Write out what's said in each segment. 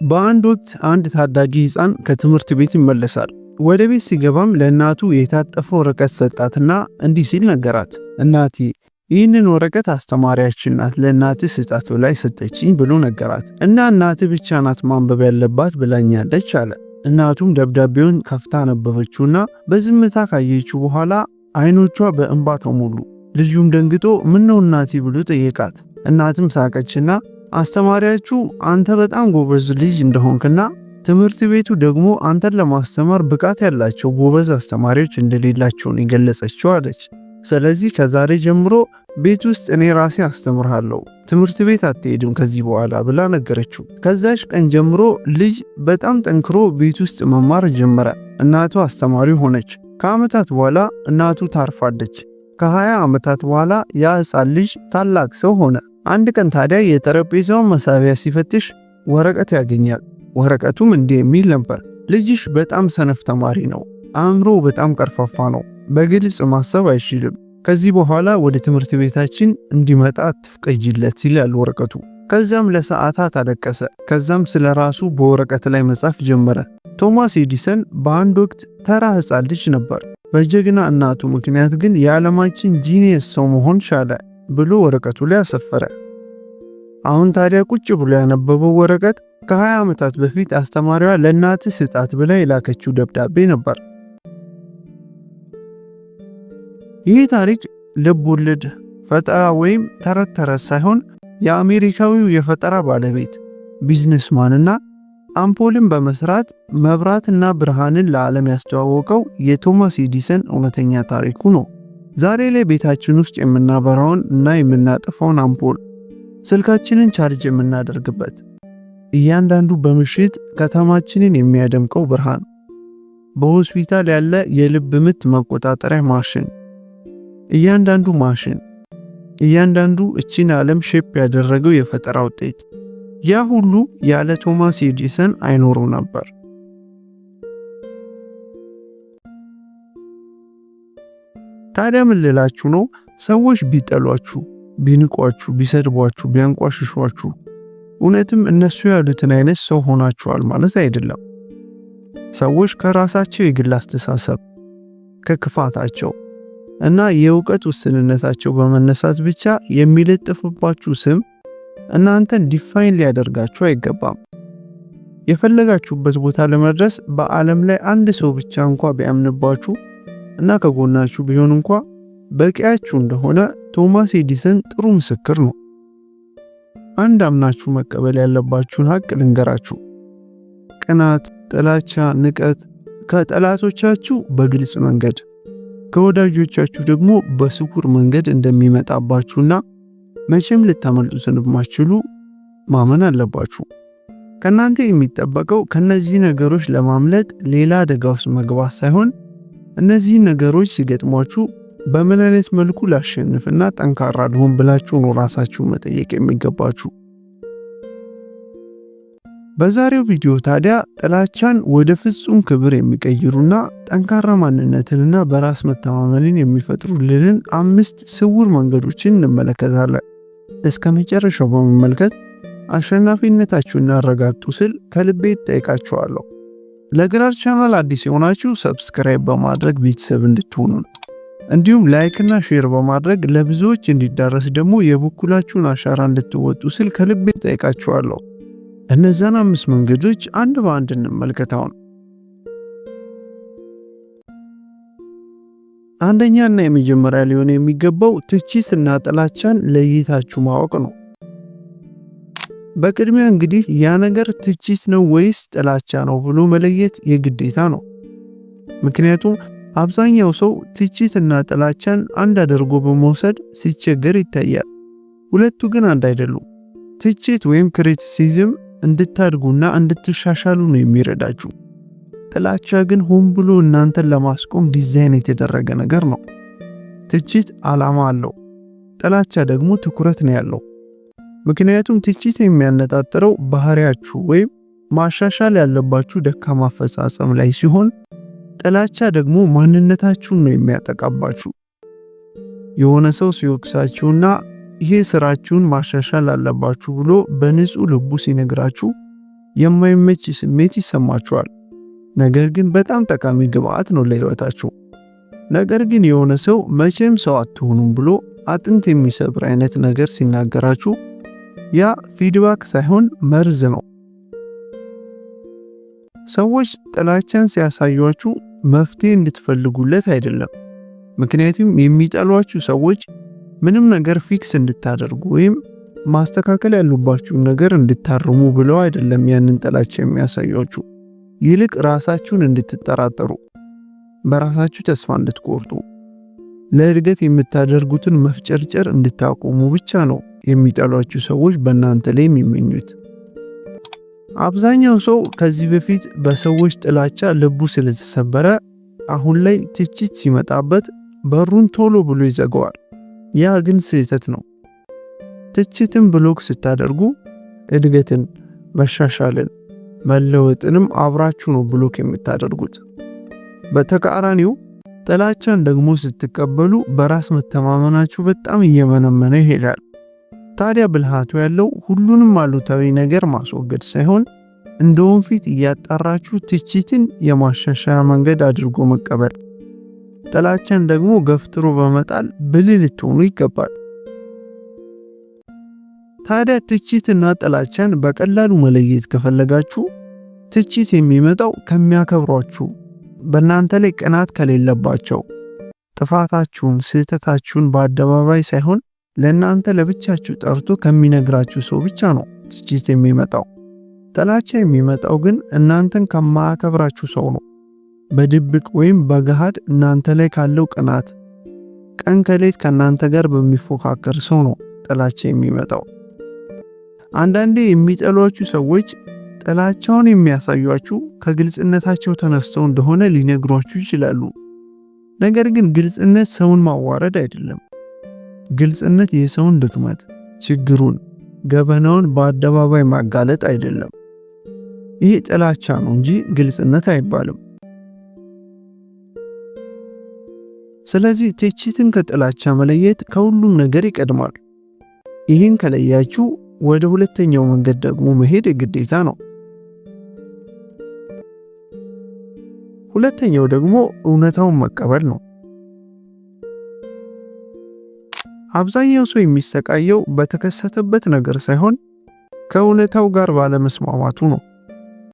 በአንድ ወቅት አንድ ታዳጊ ሕፃን ከትምህርት ቤት ይመለሳል። ወደ ቤት ሲገባም ለእናቱ የታጠፈ ወረቀት ሰጣትና እንዲህ ሲል ነገራት። እናቴ ይህንን ወረቀት አስተማሪያችን ናት ለእናትህ ስጣት ብላ ሰጠችኝ ብሎ ነገራት። እና እናትህ ብቻ ናት ማንበብ ያለባት ብላኛለች አለ። እናቱም ደብዳቤውን ከፍታ ነበበችውና በዝምታ ካየችው በኋላ አይኖቿ በእንባ ተሞሉ። ልጁም ደንግጦ ምነው እናቴ ብሎ ጠየቃት። እናትም ሳቀችና አስተማሪያችሁ አንተ በጣም ጎበዝ ልጅ እንደሆንክና ትምህርት ቤቱ ደግሞ አንተን ለማስተማር ብቃት ያላቸው ጎበዝ አስተማሪዎች እንደሌላቸው የገለጸችው አለች። ስለዚህ ከዛሬ ጀምሮ ቤት ውስጥ እኔ ራሴ አስተምርሃለሁ፣ ትምህርት ቤት አትሄድም ከዚህ በኋላ ብላ ነገረችው። ከዛች ቀን ጀምሮ ልጅ በጣም ጠንክሮ ቤት ውስጥ መማር ጀመረ። እናቱ አስተማሪ ሆነች። ከዓመታት በኋላ እናቱ ታርፋለች። ከ20 ዓመታት በኋላ ያ ሕፃን ልጅ ታላቅ ሰው ሆነ። አንድ ቀን ታዲያ የጠረጴዛውን መሳቢያ ሲፈትሽ ወረቀት ያገኛል። ወረቀቱም እንዲህ የሚል ነበር። ልጅሽ በጣም ሰነፍ ተማሪ ነው፣ አእምሮ በጣም ቀርፋፋ ነው፣ በግልጽ ማሰብ አይችልም። ከዚህ በኋላ ወደ ትምህርት ቤታችን እንዲመጣ አትፍቀጂለት ይላል ወረቀቱ። ከዛም ለሰዓታት አለቀሰ። ከዛም ስለ ራሱ በወረቀት ላይ መጻፍ ጀመረ። ቶማስ ኤዲሰን በአንድ ወቅት ተራ ሕፃን ልጅ ነበር። በጀግና እናቱ ምክንያት ግን የዓለማችን ጂኒየስ ሰው መሆን ቻለ ብሎ ወረቀቱ ላይ አሰፈረ። አሁን ታዲያ ቁጭ ብሎ ያነበበው ወረቀት ከ20 ዓመታት በፊት አስተማሪዋ ለእናትህ ስጣት ብላ የላከችው ደብዳቤ ነበር። ይህ ታሪክ ልብ ወለድ ፈጠራ ወይም ተረት ተረት ሳይሆን የአሜሪካዊው የፈጠራ ባለቤት ቢዝነስማንና አምፖልን በመስራት መብራትና ብርሃንን ለዓለም ያስተዋወቀው የቶማስ ኤዲሰን እውነተኛ ታሪኩ ነው። ዛሬ ላይ ቤታችን ውስጥ የምናበራውን እና የምናጠፋውን አምፖል፣ ስልካችንን ቻርጅ የምናደርግበት፣ እያንዳንዱ በምሽት ከተማችንን የሚያደምቀው ብርሃን፣ በሆስፒታል ያለ የልብ ምት መቆጣጠሪያ ማሽን፣ እያንዳንዱ ማሽን፣ እያንዳንዱ እቺን ዓለም ሼፕ ያደረገው የፈጠራ ውጤት፣ ያ ሁሉ ያለ ቶማስ ኤዲሰን አይኖርም ነበር። ታዲያ ምን ልላችሁ ነው? ሰዎች ቢጠሏችሁ፣ ቢንቋችሁ፣ ቢሰድቧችሁ፣ ቢያንቋሽሿችሁ እውነትም እነሱ ያሉትን አይነት ሰው ሆናችኋል ማለት አይደለም። ሰዎች ከራሳቸው የግል አስተሳሰብ፣ ከክፋታቸው እና የእውቀት ውስንነታቸው በመነሳት ብቻ የሚለጥፍባችሁ ስም እናንተን ዲፋይን ሊያደርጋችሁ አይገባም። የፈለጋችሁበት ቦታ ለመድረስ በዓለም ላይ አንድ ሰው ብቻ እንኳ ቢያምንባችሁ እና ከጎናችሁ ቢሆን እንኳ በቂያችሁ እንደሆነ ቶማስ ኤዲሰን ጥሩ ምስክር ነው። አንድ አምናችሁ መቀበል ያለባችሁን ሀቅ ልንገራችሁ። ቅናት፣ ጥላቻ፣ ንቀት ከጠላቶቻችሁ በግልጽ መንገድ ከወዳጆቻችሁ ደግሞ በስውር መንገድ እንደሚመጣባችሁና መቼም ልታመልጡት እንደማትችሉ ማመን አለባችሁ። ከናንተ የሚጠበቀው ከነዚህ ነገሮች ለማምለጥ ሌላ አደጋ ውስጥ መግባት ሳይሆን እነዚህ ነገሮች ሲገጥሟችሁ በምን አይነት መልኩ ላሸንፍና ጠንካራ ልሆን ብላችሁ ነው ራሳችሁ መጠየቅ የሚገባችሁ። በዛሬው ቪዲዮ ታዲያ ጥላቻን ወደ ፍጹም ክብር የሚቀይሩና ጠንካራ ማንነትንና በራስ መተማመንን የሚፈጥሩልን 5 ስውር መንገዶችን እንመለከታለን። እስከ መጨረሻው በመመልከት አሸናፊነታችሁን አረጋግጡ ስል ከልቤ ጠይቃችኋለሁ። ለግራር ቻናል አዲስ የሆናችሁ ሰብስክራይብ በማድረግ ቤተሰብ እንድትሆኑ እንዲሁም ላይክ እና ሼር በማድረግ ለብዙዎች እንዲዳረስ ደግሞ የበኩላችሁን አሻራ እንድትወጡ ስል ከልቤ ጠይቃችኋለሁ። እነዛን 5 መንገዶች አንድ በአንድ እንመልከታው። አንደኛና የመጀመሪያ ሊሆን የሚገባው ትችትና ጥላቻን ለይታችሁ ማወቅ ነው። በቅድሚያ እንግዲህ ያ ነገር ትችት ነው ወይስ ጥላቻ ነው ብሎ መለየት የግዴታ ነው። ምክንያቱም አብዛኛው ሰው ትችትና ጥላቻን አንድ አድርጎ በመውሰድ ሲቸገር ይታያል። ሁለቱ ግን አንድ አይደሉም። ትችት ወይም ክሪቲሲዝም እንድታድጉና እንድትሻሻሉ ነው የሚረዳችሁ። ጥላቻ ግን ሆን ብሎ እናንተን ለማስቆም ዲዛይን የተደረገ ነገር ነው። ትችት ዓላማ አለው፣ ጥላቻ ደግሞ ትኩረት ነው ያለው። ምክንያቱም ትችት የሚያነጣጥረው ባህሪያችሁ ወይም ማሻሻል ያለባችሁ ደካማ አፈጻጸም ላይ ሲሆን፣ ጥላቻ ደግሞ ማንነታችሁን ነው የሚያጠቃባችሁ። የሆነ ሰው ሲወቅሳችሁና ይሄ ስራችሁን ማሻሻል አለባችሁ ብሎ በንጹህ ልቡ ሲነግራችሁ የማይመች ስሜት ይሰማችኋል። ነገር ግን በጣም ጠቃሚ ግብአት ነው ለህይወታችሁ። ነገር ግን የሆነ ሰው መቼም ሰው አትሆኑም ብሎ አጥንት የሚሰብር አይነት ነገር ሲናገራችሁ ያ ፊድባክ ሳይሆን መርዝ ነው። ሰዎች ጥላቻን ሲያሳዩአችሁ መፍትሄ እንድትፈልጉለት አይደለም። ምክንያቱም የሚጠሏችሁ ሰዎች ምንም ነገር ፊክስ እንድታደርጉ ወይም ማስተካከል ያሉባችሁን ነገር እንድታርሙ ብለው አይደለም ያንን ጥላቻ የሚያሳዩአችሁ። ይልቅ ራሳችሁን እንድትጠራጠሩ፣ በራሳችሁ ተስፋ እንድትቆርጡ፣ ለእድገት የምታደርጉትን መፍጨርጨር እንድታቆሙ ብቻ ነው የሚጠሏችሁ ሰዎች በእናንተ ላይ የሚመኙት። አብዛኛው ሰው ከዚህ በፊት በሰዎች ጥላቻ ልቡ ስለተሰበረ አሁን ላይ ትችት ሲመጣበት በሩን ቶሎ ብሎ ይዘጋዋል። ያ ግን ስህተት ነው። ትችትን ብሎክ ስታደርጉ እድገትን፣ መሻሻልን፣ መለወጥንም አብራችሁ ነው ብሎክ የምታደርጉት። በተቃራኒው ጥላቻን ደግሞ ስትቀበሉ በራስ መተማመናችሁ በጣም እየመነመነ ይሄዳል። ታዲያ ብልሃቱ ያለው ሁሉንም አሉታዊ ነገር ማስወገድ ሳይሆን እንደ ወንፊት እያጣራችሁ ትችትን የማሻሻያ መንገድ አድርጎ መቀበል፣ ጥላቻን ደግሞ ገፍትሮ በመጣል ብልህ ልትሆኑ ይገባል። ታዲያ ትችትና ጥላቻን በቀላሉ መለየት ከፈለጋችሁ ትችት የሚመጣው ከሚያከብሯችሁ፣ በእናንተ ላይ ቅናት ከሌለባቸው፣ ጥፋታችሁን፣ ስህተታችሁን በአደባባይ ሳይሆን ለእናንተ ለብቻችሁ ጠርቶ ከሚነግራችሁ ሰው ብቻ ነው ትችት የሚመጣው። ጥላቻ የሚመጣው ግን እናንተን ከማያከብራችሁ ሰው ነው። በድብቅ ወይም በገሃድ እናንተ ላይ ካለው ቅናት፣ ቀን ከሌት ከእናንተ ጋር በሚፎካከር ሰው ነው ጥላቻ የሚመጣው። አንዳንዴ የሚጠሏችሁ ሰዎች ጥላቻውን የሚያሳዩአችሁ ከግልጽነታቸው ተነስተው እንደሆነ ሊነግሯችሁ ይችላሉ። ነገር ግን ግልጽነት ሰውን ማዋረድ አይደለም። ግልጽነት የሰውን ድክመት፣ ችግሩን፣ ገበናውን በአደባባይ ማጋለጥ አይደለም። ይህ ጥላቻ ነው እንጂ ግልጽነት አይባልም። ስለዚህ ትችትን ከጥላቻ መለየት ከሁሉም ነገር ይቀድማል። ይህን ከለያችሁ ወደ ሁለተኛው መንገድ ደግሞ መሄድ ግዴታ ነው። ሁለተኛው ደግሞ እውነታውን መቀበል ነው። አብዛኛው ሰው የሚሰቃየው በተከሰተበት ነገር ሳይሆን ከእውነታው ጋር ባለመስማማቱ ነው።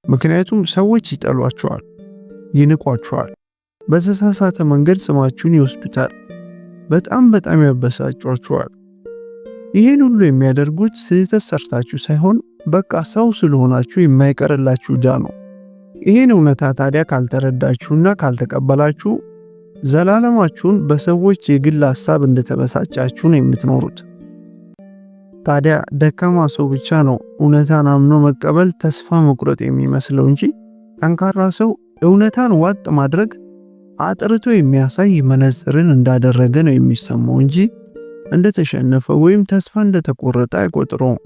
ምክንያቱም ሰዎች ይጠሏቸዋል፣ ይንቋቸዋል፣ በተሳሳተ መንገድ ስማችሁን ይወስዱታል፣ በጣም ያበሳጯቸዋል። ይህን ሁሉ የሚያደርጉት ስህተት ሰርታችሁ ሳይሆን በቃ ሰው ስለሆናችሁ የማይቀርላችሁ ዕዳ ነው። ይህን እውነታ ታዲያ ካልተረዳችሁና ካልተቀበላችሁ ዘላለማችሁን በሰዎች የግል ሐሳብ እንደተበሳጫችሁ ነው የምትኖሩት። ታዲያ ደካማ ሰው ብቻ ነው እውነታን አምኖ መቀበል ተስፋ መቁረጥ የሚመስለው እንጂ ጠንካራ ሰው እውነታን ዋጥ ማድረግ አጥርቶ የሚያሳይ መነጽርን እንዳደረገ ነው የሚሰማው እንጂ እንደተሸነፈ ወይም ተስፋ እንደተቆረጠ አይቆጥረውም።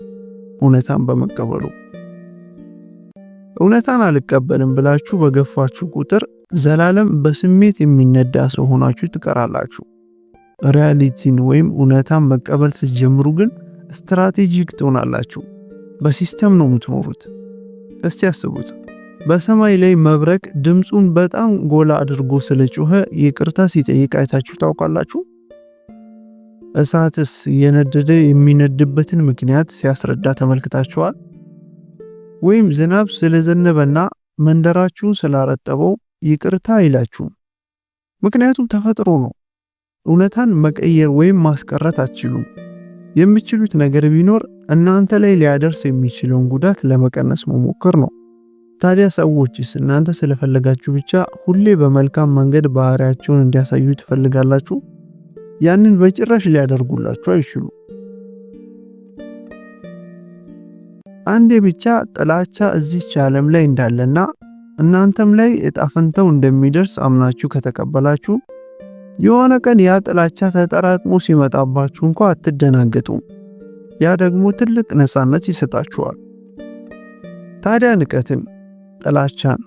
እውነታን በመቀበሉ እውነታን አልቀበልም ብላችሁ በገፋችሁ ቁጥር ዘላለም በስሜት የሚነዳ ሰው ሆናችሁ ትቀራላችሁ። ሪያሊቲን ወይም እውነታን መቀበል ስትጀምሩ ግን ስትራቴጂክ ትሆናላችሁ። በሲስተም ነው የምትኖሩት። እስቲ ያስቡት። በሰማይ ላይ መብረቅ ድምፁን በጣም ጎላ አድርጎ ስለጮኸ ይቅርታ ሲጠይቅ አይታችሁ ታውቃላችሁ? እሳትስ የነደደ የሚነድበትን ምክንያት ሲያስረዳ ተመልክታችኋል? ወይም ዝናብ ስለዘነበና መንደራችሁን ስላረጠበው ይቅርታ አይላችሁም? ምክንያቱም ተፈጥሮ ነው። እውነታን መቀየር ወይም ማስቀረት አትችሉም። የምትችሉት ነገር ቢኖር እናንተ ላይ ሊያደርስ የሚችለውን ጉዳት ለመቀነስ መሞከር ነው። ታዲያ ሰዎችስ እናንተ ስለፈለጋችሁ ብቻ ሁሌ በመልካም መንገድ ባህሪያቸውን እንዲያሳዩ ትፈልጋላችሁ? ያንን በጭራሽ ሊያደርጉላችሁ አይችሉ። አንዴ ብቻ ጥላቻ እዚች ዓለም ላይ እንዳለና እናንተም ላይ እጣ ፈንታው እንደሚደርስ አምናችሁ ከተቀበላችሁ የሆነ ቀን ያ ጥላቻ ተጠራቅሞ ሲመጣባችሁ እንኳን አትደናገጡም። ያ ደግሞ ትልቅ ነፃነት ይሰጣችኋል። ታዲያ ንቀትን፣ ጥላቻን፣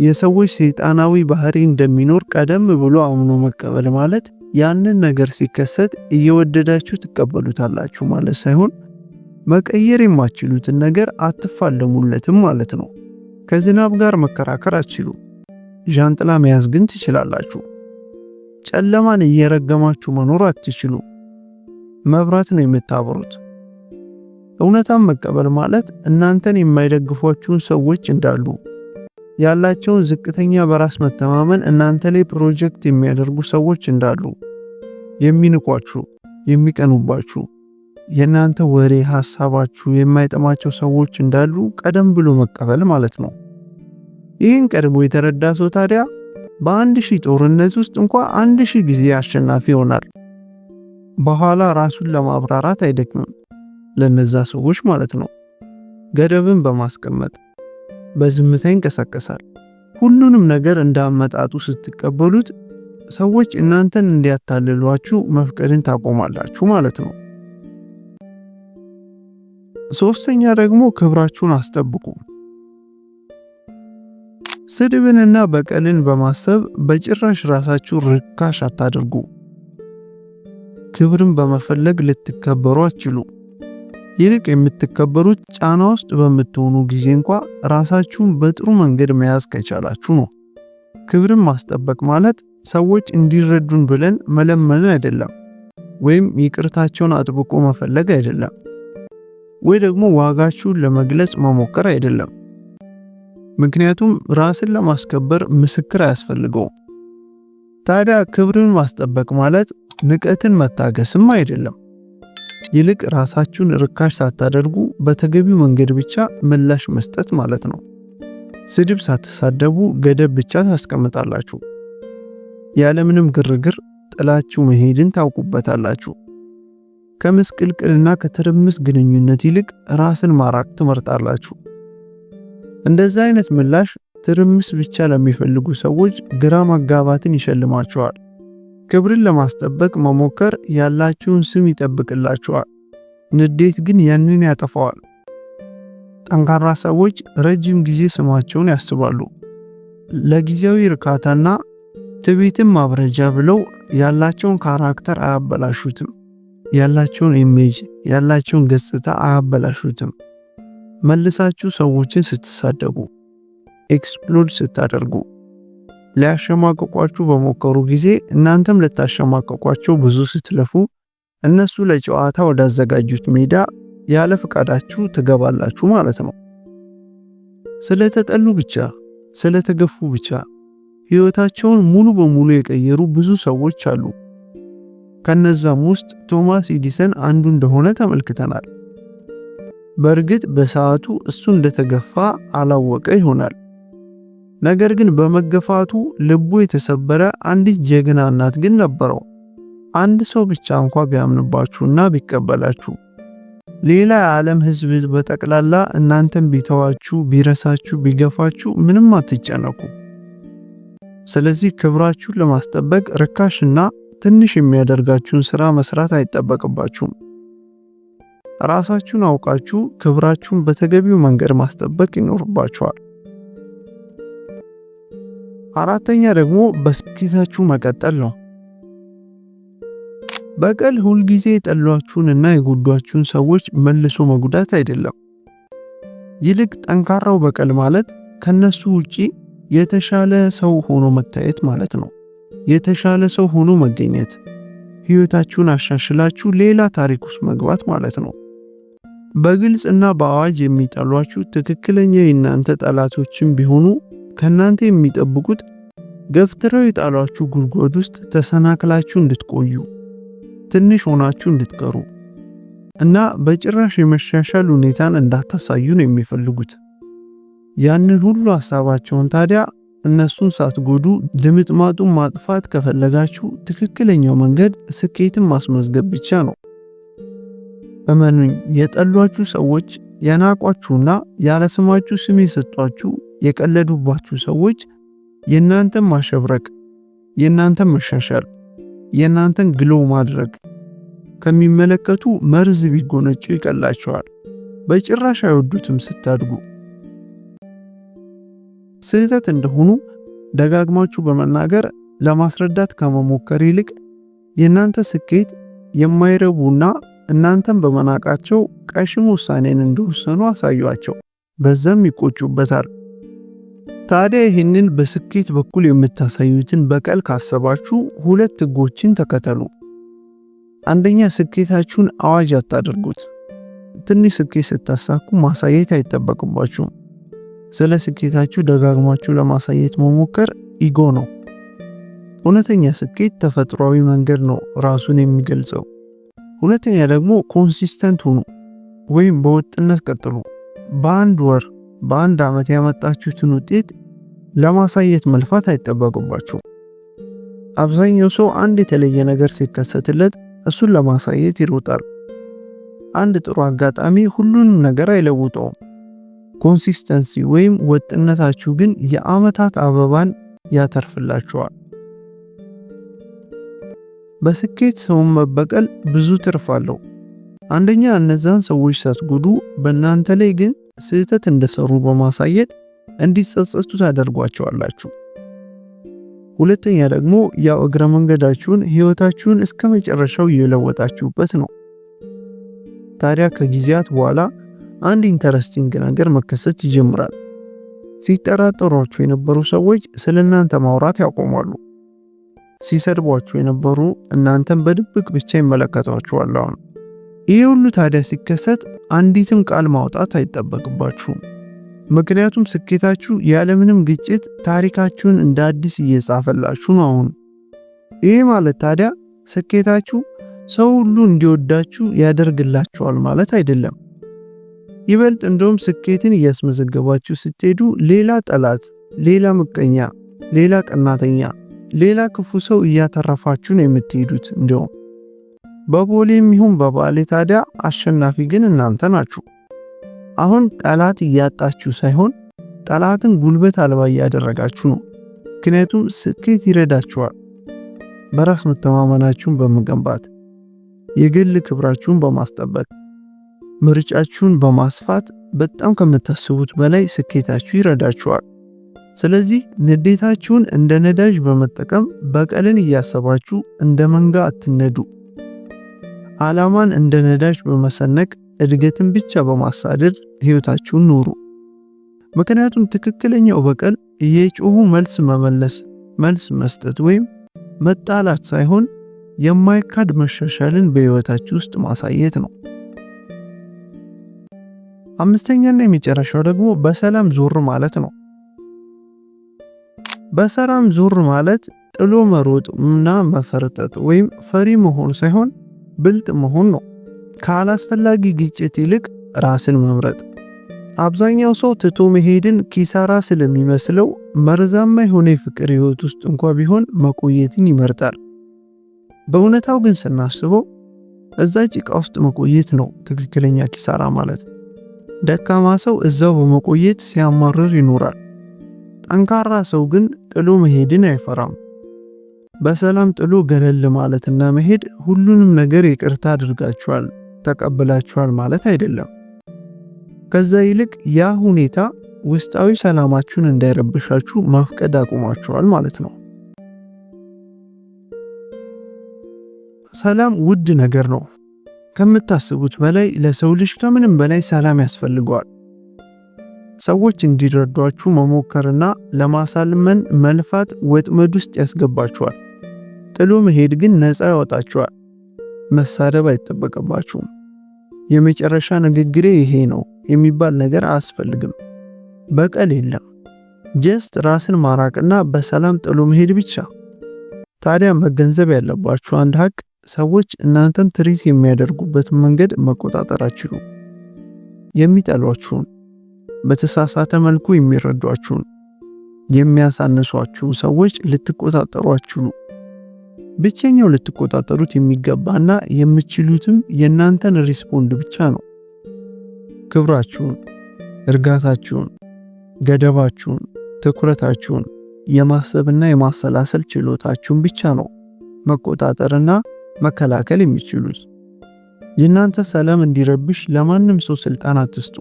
የሰዎች ሰይጣናዊ ባህሪ እንደሚኖር ቀደም ብሎ አምኖ መቀበል ማለት ያንን ነገር ሲከሰት እየወደዳችሁ ትቀበሉታላችሁ ማለት ሳይሆን መቀየር የማትችሉትን ነገር አትፋለሙለትም ማለት ነው። ከዝናብ ጋር መከራከር አትችሉ። ዣንጥላ መያዝ ግን ትችላላችሁ። ጨለማን እየረገማችሁ መኖር አትችሉ። መብራት ነው የምታበሩት። እውነታን መቀበል ማለት እናንተን የማይደግፏችሁን ሰዎች እንዳሉ፣ ያላቸውን ዝቅተኛ በራስ መተማመን እናንተ ላይ ፕሮጀክት የሚያደርጉ ሰዎች እንዳሉ፣ የሚንቋችሁ፣ የሚቀኑባችሁ፣ የእናንተ ወሬ ሐሳባችሁ የማይጠማቸው ሰዎች እንዳሉ ቀደም ብሎ መቀበል ማለት ነው። ይህን ቀድሞ የተረዳ ሰው ታዲያ በ1000 ጦርነት ውስጥ እንኳን 1000 ጊዜ አሸናፊ ይሆናል። በኋላ ራሱን ለማብራራት አይደክምም። ለነዛ ሰዎች ማለት ነው። ገደብን በማስቀመጥ በዝምታ ይንቀሳቀሳል። ሁሉንም ነገር እንዳመጣጡ ስትቀበሉት ሰዎች እናንተን እንዲያታልሏችሁ መፍቀድን ታቆማላችሁ ማለት ነው። ሶስተኛ ደግሞ ክብራችሁን አስጠብቁ። ስድብንና በቀልን በማሰብ በጭራሽ ራሳችሁ ርካሽ አታድርጉ። ክብርን በመፈለግ ልትከበሩ አትችሉ። ይልቅ የምትከበሩት ጫና ውስጥ በምትሆኑ ጊዜ እንኳን ራሳችሁን በጥሩ መንገድ መያዝ ከቻላችሁ ነው። ክብርን ማስጠበቅ ማለት ሰዎች እንዲረዱን ብለን መለመን አይደለም፣ ወይም ይቅርታቸውን አጥብቆ መፈለግ አይደለም፣ ወይ ደግሞ ዋጋችሁን ለመግለጽ መሞከር አይደለም። ምክንያቱም ራስን ለማስከበር ምስክር አያስፈልገውም። ታዲያ ክብርን ማስጠበቅ ማለት ንቀትን መታገስም አይደለም። ይልቅ ራሳችሁን ርካሽ ሳታደርጉ በተገቢው መንገድ ብቻ ምላሽ መስጠት ማለት ነው። ስድብ ሳትሳደቡ ገደብ ብቻ ታስቀምጣላችሁ። ያለምንም ግርግር ጥላችሁ መሄድን ታውቁበታላችሁ። ከምስቅልቅልና ከትርምስ ግንኙነት ይልቅ ራስን ማራቅ ትመርጣላችሁ። እንደዚህ አይነት ምላሽ ትርምስ ብቻ ለሚፈልጉ ሰዎች ግራ ማጋባትን ይሸልማቸዋል። ክብርን ለማስጠበቅ መሞከር ያላችሁን ስም ይጠብቅላችኋል፣ ንዴት ግን ያንን ያጠፋዋል። ጠንካራ ሰዎች ረጅም ጊዜ ስማቸውን ያስባሉ። ለጊዜያዊ እርካታና ትዕቢትን ማብረጃ ብለው ያላቸውን ካራክተር አያበላሹትም። ያላቸውን ኢሜጅ፣ ያላቸውን ገጽታ አያበላሹትም። መልሳችሁ ሰዎችን ስትሳደቡ፣ ኤክስፕሎድ ስታደርጉ፣ ሊያሸማቀቋችሁ በሞከሩ ጊዜ እናንተም ልታሸማቀቋቸው ብዙ ስትለፉ እነሱ ለጨዋታ ወዳዘጋጁት ሜዳ ያለ ፍቃዳችሁ ትገባላችሁ ማለት ነው። ስለተጠሉ ብቻ፣ ስለተገፉ ብቻ ሕይወታቸውን ሙሉ በሙሉ የቀየሩ ብዙ ሰዎች አሉ። ከነዛም ውስጥ ቶማስ ኤዲሰን አንዱ እንደሆነ ተመልክተናል። በእርግጥ በሰዓቱ እሱ እንደተገፋ አላወቀ ይሆናል። ነገር ግን በመገፋቱ ልቡ የተሰበረ አንዲት ጀግና እናት ግን ነበረው። አንድ ሰው ብቻ እንኳ ቢያምንባችሁና ቢቀበላችሁ፣ ሌላ የዓለም ሕዝብ በጠቅላላ እናንተን ቢተዋችሁ፣ ቢረሳችሁ፣ ቢገፋችሁ ምንም አትጨነቁ። ስለዚህ ክብራችሁን ለማስጠበቅ ርካሽና ትንሽ የሚያደርጋችሁን ሥራ መስራት አይጠበቅባችሁም። ራሳችሁን አውቃችሁ ክብራችሁን በተገቢው መንገድ ማስጠበቅ ይኖርባችኋል። አራተኛ ደግሞ በስኬታችሁ መቀጠል ነው። በቀል ሁልጊዜ የጠሏችሁንና የጎዷችሁን ሰዎች መልሶ መጉዳት አይደለም። ይልቅ ጠንካራው በቀል ማለት ከነሱ ውጪ የተሻለ ሰው ሆኖ መታየት ማለት ነው። የተሻለ ሰው ሆኖ መገኘት፣ ሕይወታችሁን አሻሽላችሁ ሌላ ታሪክ ውስጥ መግባት ማለት ነው። በግልጽ እና በአዋጅ የሚጠሏችሁ ትክክለኛ የእናንተ ጠላቶችም ቢሆኑ ከእናንተ የሚጠብቁት ገፍትረው የጣሏችሁ ጉድጓድ ውስጥ ተሰናክላችሁ እንድትቆዩ፣ ትንሽ ሆናችሁ እንድትቀሩ እና በጭራሽ የመሻሻል ሁኔታን እንዳታሳዩ ነው የሚፈልጉት። ያንን ሁሉ ሐሳባቸውን ታዲያ እነሱን ሳትጎዱ ድምጥማጡን ማጥፋት ከፈለጋችሁ ትክክለኛው መንገድ ስኬትን ማስመዝገብ ብቻ ነው። እመኑኝ፣ የጠሏችሁ ሰዎች፣ የናቋችሁና ያለ ስማችሁ ስም የሰጧችሁ፣ የቀለዱባችሁ ሰዎች የእናንተን ማሸብረቅ፣ የእናንተን መሻሻል፣ የእናንተን ግሎ ማድረግ ከሚመለከቱ መርዝ ቢጎነጩ ይቀላቸዋል። በጭራሽ አይወዱትም ስታድጉ። ስህተት እንደሆኑ ደጋግማችሁ በመናገር ለማስረዳት ከመሞከር ይልቅ የእናንተ ስኬት የማይረቡና እናንተም በመናቃቸው ቀሽም ውሳኔን እንደወሰኑ አሳዩአቸው። በዛም ይቆጩበታል። ታዲያ ይህንን በስኬት በኩል የምታሳዩትን በቀል ካሰባችሁ 2 ህጎችን ተከተሉ። አንደኛ፣ ስኬታችሁን አዋጅ አታድርጉት። ትንሽ ስኬት ስታሳኩ ማሳየት አይጠበቅባችሁም። ስለ ስኬታችሁ ደጋግማችሁ ለማሳየት መሞከር ኢጎ ነው። እውነተኛ ስኬት ተፈጥሯዊ መንገድ ነው ራሱን የሚገልጸው። ሁለተኛ ደግሞ ኮንሲስተንት ሁኑ ወይም በወጥነት ቀጥሉ። በአንድ ወር በአንድ ዓመት ያመጣችሁትን ውጤት ለማሳየት መልፋት አይጠበቅባችሁም። አብዛኛው ሰው አንድ የተለየ ነገር ሲከሰትለት እሱን ለማሳየት ይሮጣል። አንድ ጥሩ አጋጣሚ ሁሉንም ነገር አይለውጠውም። ኮንሲስተንሲ ወይም ወጥነታችሁ ግን የዓመታት አበባን ያተርፍላችኋል። በስኬት ሰውን መበቀል ብዙ ትርፍ አለው። አንደኛ፣ እነዛን ሰዎች ሳትጎዱ በእናንተ ላይ ግን ስህተት እንደሰሩ በማሳየት እንዲጸጸቱ ታደርጓቸዋላችሁ። ሁለተኛ ደግሞ ያው እግረ መንገዳችሁን ህይወታችሁን እስከ መጨረሻው እየለወጣችሁበት ነው። ታዲያ ከጊዜያት በኋላ አንድ ኢንተረስቲንግ ነገር መከሰት ይጀምራል። ሲጠራጠሯችሁ የነበሩ ሰዎች ስለናንተ ማውራት ያቆማሉ። ሲሰድቧችሁ የነበሩ እናንተን በድብቅ ብቻ ይመለከቷችኋል። አሁን ይህ ሁሉ ታዲያ ሲከሰት አንዲትም ቃል ማውጣት አይጠበቅባችሁም። ምክንያቱም ስኬታችሁ ያለምንም ግጭት ታሪካችሁን እንደ አዲስ እየጻፈላችሁ ነው። አሁን ይህ ማለት ታዲያ ስኬታችሁ ሰው ሁሉ እንዲወዳችሁ ያደርግላችኋል ማለት አይደለም። ይበልጥ እንደውም ስኬትን እያስመዘገባችሁ ስትሄዱ ሌላ ጠላት፣ ሌላ ምቀኛ፣ ሌላ ቀናተኛ፣ ሌላ ክፉ ሰው እያተረፋችሁ ነው የምትሄዱት። እንደውም በቦሌም ይሁን በባሌ ታዲያ አሸናፊ ግን እናንተ ናችሁ። አሁን ጠላት እያጣችሁ ሳይሆን ጠላትን ጉልበት አልባ እያደረጋችሁ ነው። ምክንያቱም ስኬት ይረዳችኋል። በራስ መተማመናችሁን በመገንባት የግል ክብራችሁን በማስጠበቅ ምርጫችሁን በማስፋት በጣም ከምታስቡት በላይ ስኬታችሁ ይረዳችኋል። ስለዚህ ንዴታችሁን እንደ ነዳጅ በመጠቀም በቀልን እያሰባችሁ እንደ መንጋ አትነዱ። ዓላማን እንደ ነዳጅ በመሰነቅ እድገትን ብቻ በማሳደድ ህይወታችሁን ኑሩ። ምክንያቱም ትክክለኛው በቀል እየጮሁ መልስ መስጠት ወይም መጣላት ሳይሆን የማይካድ መሻሻልን በህይወታችሁ ውስጥ ማሳየት ነው። አምስተኛና የመጨረሻው ደግሞ በሰላም ዞር ማለት ነው። በሰላም ዞር ማለት ጥሎ መሮጥ እና መፈርጠጥ ወይም ፈሪ መሆን ሳይሆን ብልጥ መሆን ነው። ካላስፈላጊ ግጭት ይልቅ ራስን መምረጥ። አብዛኛው ሰው ትቶ መሄድን ኪሳራ ስለሚመስለው መርዛማ የሆነ የፍቅር ህይወት ውስጥ እንኳ ቢሆን መቆየትን ይመርጣል። በእውነታው ግን ስናስበው እዛ ጭቃ ውስጥ መቆየት ነው ትክክለኛ ኪሳራ ማለት። ደካማ ሰው እዛው በመቆየት ሲያማርር ይኖራል። ጠንካራ ሰው ግን ጥሎ መሄድን አይፈራም። በሰላም ጥሎ ገለል ማለትና መሄድ ሁሉንም ነገር ይቅርታ አድርጋችኋል፣ ተቀብላችኋል ማለት አይደለም። ከዛ ይልቅ ያ ሁኔታ ውስጣዊ ሰላማችሁን እንዳይረብሻችሁ መፍቀድ አቁማችኋል ማለት ነው። ሰላም ውድ ነገር ነው። ከምታስቡት በላይ ለሰው ልጅ ከምንም በላይ ሰላም ያስፈልገዋል። ሰዎች እንዲረዷችሁ መሞከርና ለማሳልመን መልፋት ወጥመድ ውስጥ ያስገባችኋል። ጥሎ መሄድ ግን ነፃ ያወጣችኋል። መሳደብ አይጠበቅባችሁም። የመጨረሻ ንግግሬ ይሄ ነው የሚባል ነገር አያስፈልግም። በቀል የለም። ጀስት ራስን ማራቅና በሰላም ጥሎ መሄድ ብቻ። ታዲያ መገንዘብ ያለባችሁ አንድ ሀቅ፣ ሰዎች እናንተን ትሪት የሚያደርጉበትን መንገድ መቆጣጠር አትችሉም። የሚጠሏችሁን፣ በተሳሳተ መልኩ የሚረዷችሁን፣ የሚያሳንሷችሁ ሰዎች ልትቆጣጠሩ አትችሉም። ብቸኛው ልትቆጣጠሩት የሚገባና የምትችሉትም የእናንተን ሪስፖንድ ብቻ ነው። ክብራችሁን፣ እርጋታችሁን፣ ገደባችሁን፣ ትኩረታችሁን፣ የማሰብና የማሰላሰል ችሎታችሁን ብቻ ነው መቆጣጠርና መከላከል የሚችሉት። የእናንተ ሰላም እንዲረብሽ ለማንም ሰው ስልጣን አትስጡ።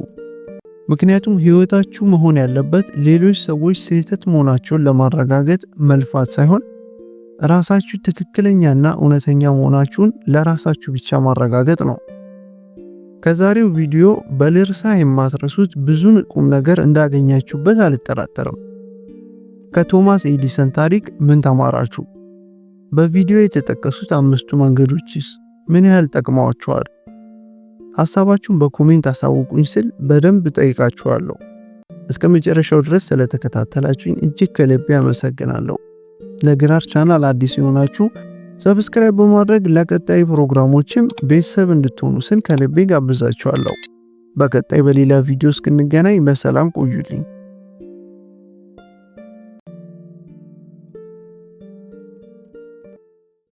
ምክንያቱም ህይወታችሁ መሆን ያለበት ሌሎች ሰዎች ስህተት መሆናቸውን ለማረጋገጥ መልፋት ሳይሆን ራሳችሁ ትክክለኛና እውነተኛ መሆናችሁን ለራሳችሁ ብቻ ማረጋገጥ ነው። ከዛሬው ቪዲዮ በልርሳ የማትረሱት ብዙ ቁም ነገር እንዳገኛችሁበት አልጠራጠርም። ከቶማስ ኤዲሰን ታሪክ ምን ተማራችሁ? በቪዲዮ የተጠቀሱት 5ቱ መንገዶችስ ምን ያህል ጠቅመዋችኋል? ሐሳባችሁን በኮሜንት አሳውቁኝ ስል በደንብ ጠይቃችኋለሁ። እስከ መጨረሻው ድረስ ስለተከታተላችሁኝ እጅግ ከልቤ አመሰግናለሁ። ለግራር ቻናል አዲስ የሆናችሁ ሰብስክራይብ በማድረግ ለቀጣይ ፕሮግራሞችም ቤተሰብ እንድትሆኑ ስል ከልቤ ጋብዛችኋለሁ። በቀጣይ በሌላ ቪዲዮ እስክንገናኝ በሰላም ቆዩልኝ።